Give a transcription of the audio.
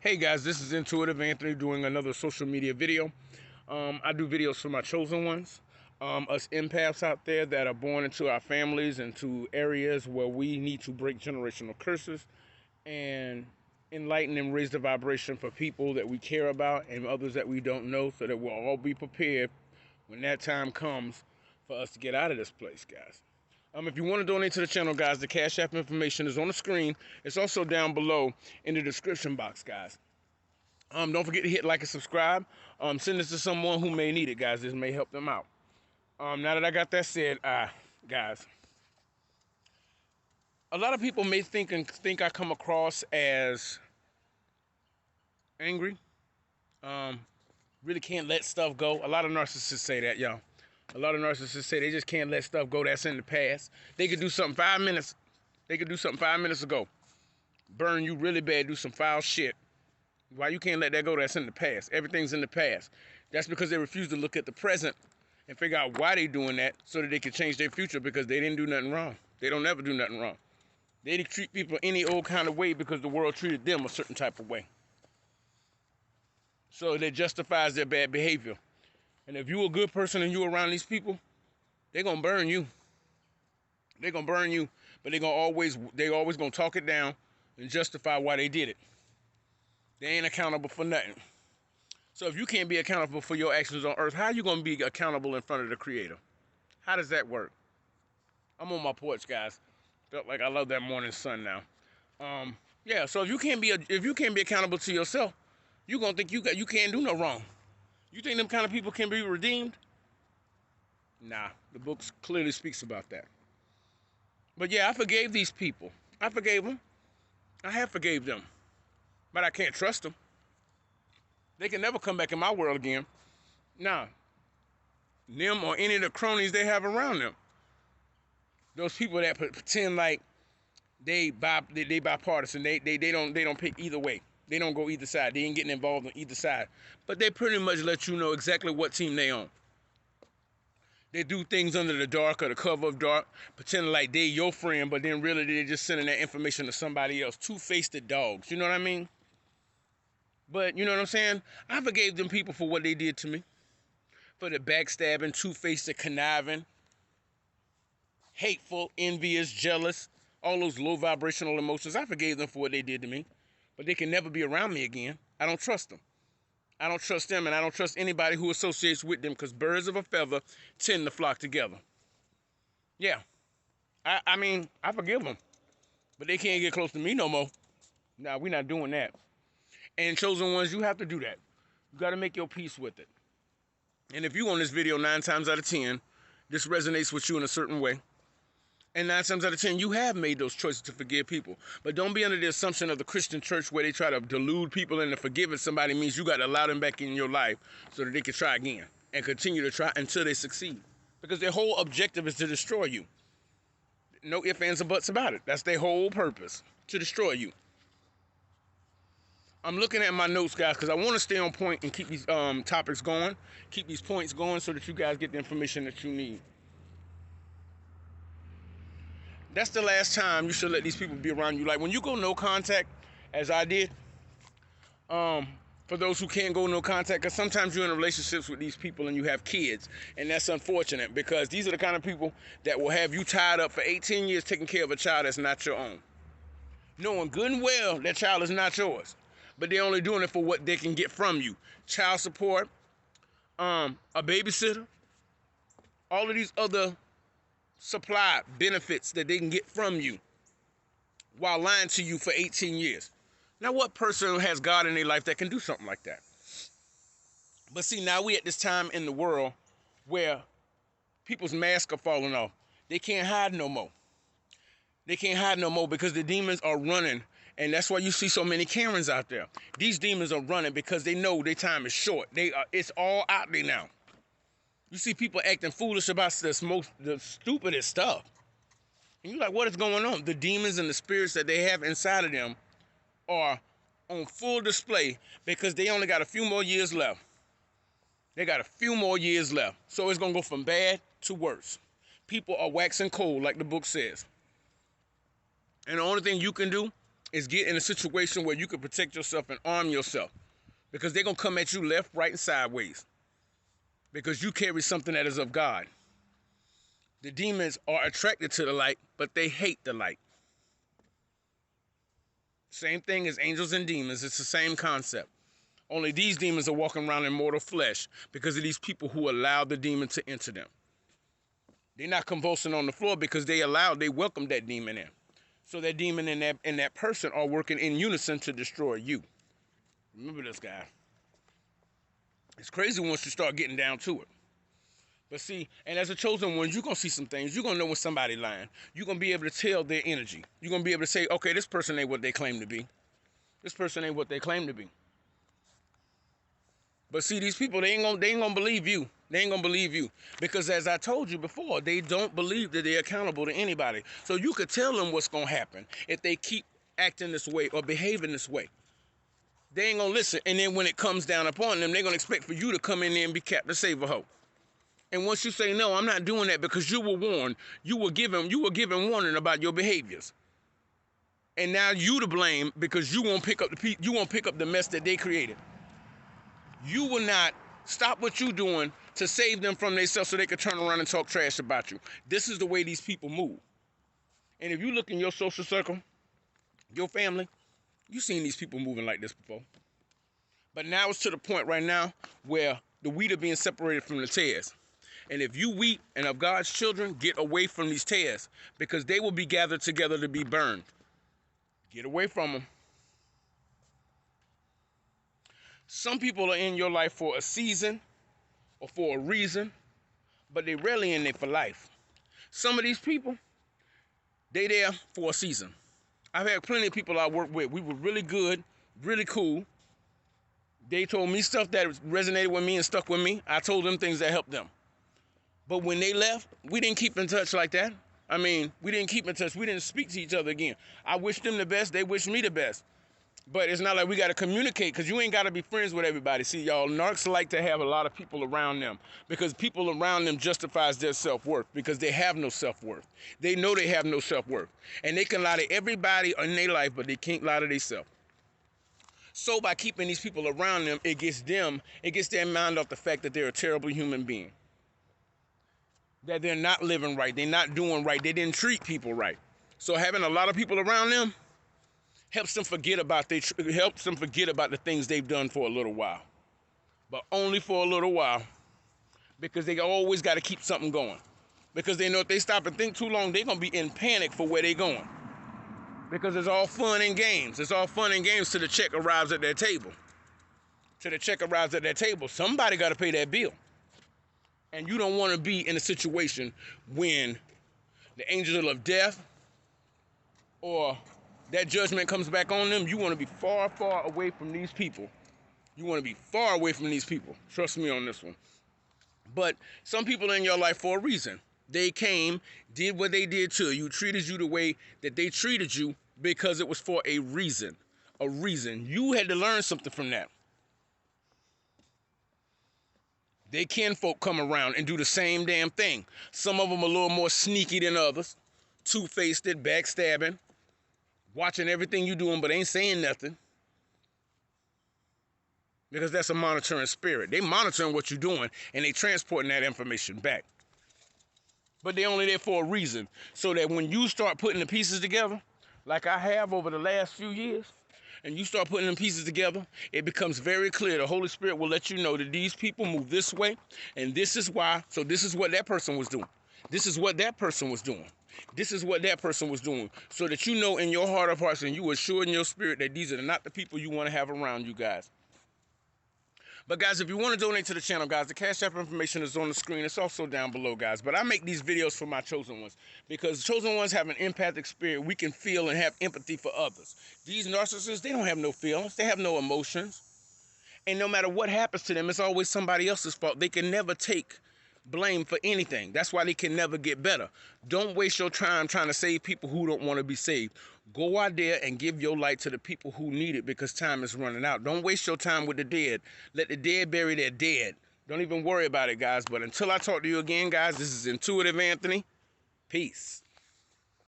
Hey guys, this is Intuitive Anthony doing another social media video. I do videos for my chosen ones, us empaths out there that are born into our families and to areas where we need to break generational curses and enlighten and raise the vibration for people that we care about and others that we don't know, so that we'll all be prepared when that time comes for us to get out of this place, guys. If you want to donate to the channel, guys, the Cash App information is on the screen. It's also down below in the description box, guys. Don't forget to hit like and subscribe. Send this to someone who may need it, guys. This may help them out. Now that I got that said, guys, a lot of people may think I come across as angry. Really can't let stuff go. A lot of narcissists say that, y'all. A lot of narcissists say they just can't let stuff go that's in the past. They could do something 5 minutes. They could do something 5 minutes ago. Burn you really bad, do some foul shit. Why you can't let that go that's in the past? Everything's in the past. That's because they refuse to look at the present and figure out why they're doing that so that they can change their future, because they didn't do nothing wrong. They don't ever do nothing wrong. They treat people any old kind of way because the world treated them a certain type of way. So that justifies their bad behavior. And if you're a good person and you're around these people, they're going to burn you. They're going to burn you, but they always going to talk it down and justify why they did it. They ain't accountable for nothing. So if you can't be accountable for your actions on earth, how are you going to be accountable in front of the Creator? How does that work? I'm on my porch, guys. Felt like I love that morning sun now. Yeah, so if you can't be accountable to yourself, you're going to think you can't do no wrong. You think them kind of people can be redeemed? Nah, the book clearly speaks about that. But yeah, I forgave these people. I forgave them. I have forgave them. But I can't trust them. They can never come back in my world again. Nah. Them or any of the cronies they have around them. Those people that pretend like they bipartisan. They don't pick either way. They don't go either side. They ain't getting involved on either side. But they pretty much let you know exactly what team they on. They do things under the dark or the cover of dark, pretending like they your friend, but then really they're just sending that information to somebody else. Two-faced dogs, you know what I mean? But you know what I'm saying? I forgave them people for what they did to me. For the backstabbing, two-faced, conniving, hateful, envious, jealous, all those low vibrational emotions. I forgave them for what they did to me. But they can never be around me again. I don't trust them. I don't trust them, and I don't trust anybody who associates with them, because birds of a feather tend to flock together. Yeah. I mean, I forgive them. But they can't get close to me no more. Nah, we're not doing that. And chosen ones, you have to do that. You got to make your peace with it. And if you on this video 9 times out of 10, this resonates with you in a certain way, and 9 times out of 10, you have made those choices to forgive people. But don't be under the assumption of the Christian church where they try to delude people into forgiving somebody means you got to allow them back in your life so that they can try again and continue to try until they succeed. Because their whole objective is to destroy you. No ifs, ands, or buts about it. That's their whole purpose, to destroy you. I'm looking at my notes, guys, because I want to stay on point and keep these topics going, keep these points going so that you guys get the information that you need. That's the last time you should let these people be around you. Like when you go no contact, as I did, for those who can't go no contact, because sometimes you're in relationships with these people and you have kids, and that's unfortunate, because these are the kind of people that will have you tied up for 18 years taking care of a child that's not your own. Knowing good and well that child is not yours, but they're only doing it for what they can get from you. Child support, a babysitter, all of these other supply benefits that they can get from you while lying to you for 18 years. Now, what person has God in their life that can do something like that? But see, now we at this time in the world where people's masks are falling off. They can't hide no more. They can't hide no more because the demons are running. And that's why you see so many Karens out there. These demons are running because they know their time is short. It's all out there now. You see people acting foolish about the stupidest stuff. And you're like, what is going on? The demons and the spirits that they have inside of them are on full display because they only got a few more years left. They got a few more years left. So it's going to go from bad to worse. People are waxing cold, like the book says. And the only thing you can do is get in a situation where you can protect yourself and arm yourself, because they're going to come at you left, right, and sideways, because you carry something that is of God. The demons are attracted to the light, but they hate the light. Same thing as angels and demons. It's the same concept. Only these demons are walking around in mortal flesh because of these people who allow the demon to enter them. They're not convulsing on the floor because they welcomed that demon in. So that demon and that person are working in unison to destroy you. Remember this, guy. It's crazy once you start getting down to it. But see, and as a chosen one, you're going to see some things. You're going to know when somebody's lying. You're going to be able to tell their energy. You're going to be able to say, okay, this person ain't what they claim to be. This person ain't what they claim to be. But see, these people, they ain't gonna believe you. They ain't gonna believe you. Because as I told you before, they don't believe that they're accountable to anybody. So you could tell them what's gonna happen if they keep acting this way or behaving this way. They ain't gonna listen. And then when it comes down upon them, they're gonna expect for you to come in there and be Captain Save-A-Ho. And once you say, no, I'm not doing that because you were warned, you were given warning about your behaviors. And now you to blame because you won't pick up the mess that they created. You will not stop what you're doing to save them from themselves so they can turn around and talk trash about you. This is the way these people move. And if you look in your social circle, your family, you've seen these people moving like this before. But now it's to the point right now where the wheat are being separated from the tares. And if you wheat and of God's children, get away from these tares, because they will be gathered together to be burned. Get away from them. Some people are in your life for a season or for a reason, but they're rarely in there for life. Some of these people, they there for a season. I've had plenty of people I work with. We were really good, really cool. They told me stuff that resonated with me and stuck with me. I told them things that helped them. But when they left, we didn't keep in touch like that. I mean, we didn't keep in touch. We didn't speak to each other again. I wished them the best. They wished me the best. But it's not like we got to communicate, because you ain't got to be friends with everybody. See, y'all, narcs like to have a lot of people around them, because people around them justifies their self-worth, because they have no self-worth. They know they have no self-worth. And they can lie to everybody in their life, but they can't lie to themselves. So by keeping these people around them, it gets their mind off the fact that they're a terrible human being. That they're not living right. They're not doing right. They didn't treat people right. So having a lot of people around them helps them forget about the things they've done for a little while. But only for a little while. Because they always got to keep something going. Because they know if they stop and think too long, they're going to be in panic for where they're going. Because it's all fun and games. It's all fun and games till the check arrives at their table. Till the check arrives at their table, somebody got to pay that bill. And you don't want to be in a situation when the angel of death or that judgment comes back on them. You want to be far, far away from these people. You want to be far away from these people. Trust me on this one. But some people are in your life for a reason. They came, did what they did to you, treated you the way that they treated you because it was for a reason. A reason. You had to learn something from that. They kinfolk come around and do the same damn thing. Some of them a little more sneaky than others. Two-faced, backstabbing. Watching everything you doing but ain't saying nothing. Because that's a monitoring spirit. They monitoring what you're doing and they transporting that information back. But they only there for a reason. So that when you start putting the pieces together, like I have over the last few years, and you start putting them pieces together, it becomes very clear. The Holy Spirit will let you know that these people move this way, and this is why. So this is what that person was doing. This is what that person was doing. This is what that person was doing. So that you know in your heart of hearts and you assure in your spirit that these are not the people you want to have around you guys. But guys, if you want to donate to the channel, guys, the Cash App information is on the screen. It's also down below, guys. But I make these videos for my chosen ones because chosen ones have an empathic spirit. We can feel and have empathy for others. These narcissists, they don't have no feelings. They have no emotions. And no matter what happens to them, it's always somebody else's fault. They can never take blame for anything. That's why they can never get better. Don't waste your time trying to save people who don't want to be saved. Go out there and give your light to the people who need it because time is running out. Don't waste your time with the dead. Let the dead bury their dead. Don't even worry about it, guys. But until I talk to you again, guys, this is Intuitive Anthony. Peace.